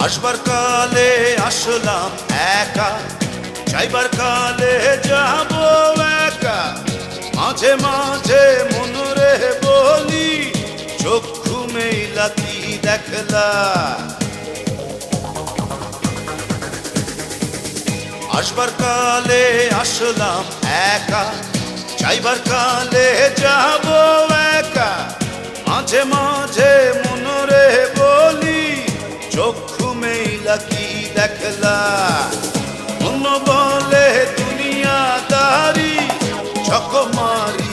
আসবার কালে আসলাম একা, যাইবার কালে যাব একা। মাঝে মাঝে মনরে বলি, চক্ষু মেলা কি দেখলা। আসবার কালে আসলাম একা, যাইবার কালে যাব একা। মাঝে মাঝে মনরে বলি, চক্ষু মেলা কি দেখলা। মন বলে দুনিয়াদারি, ছক মারি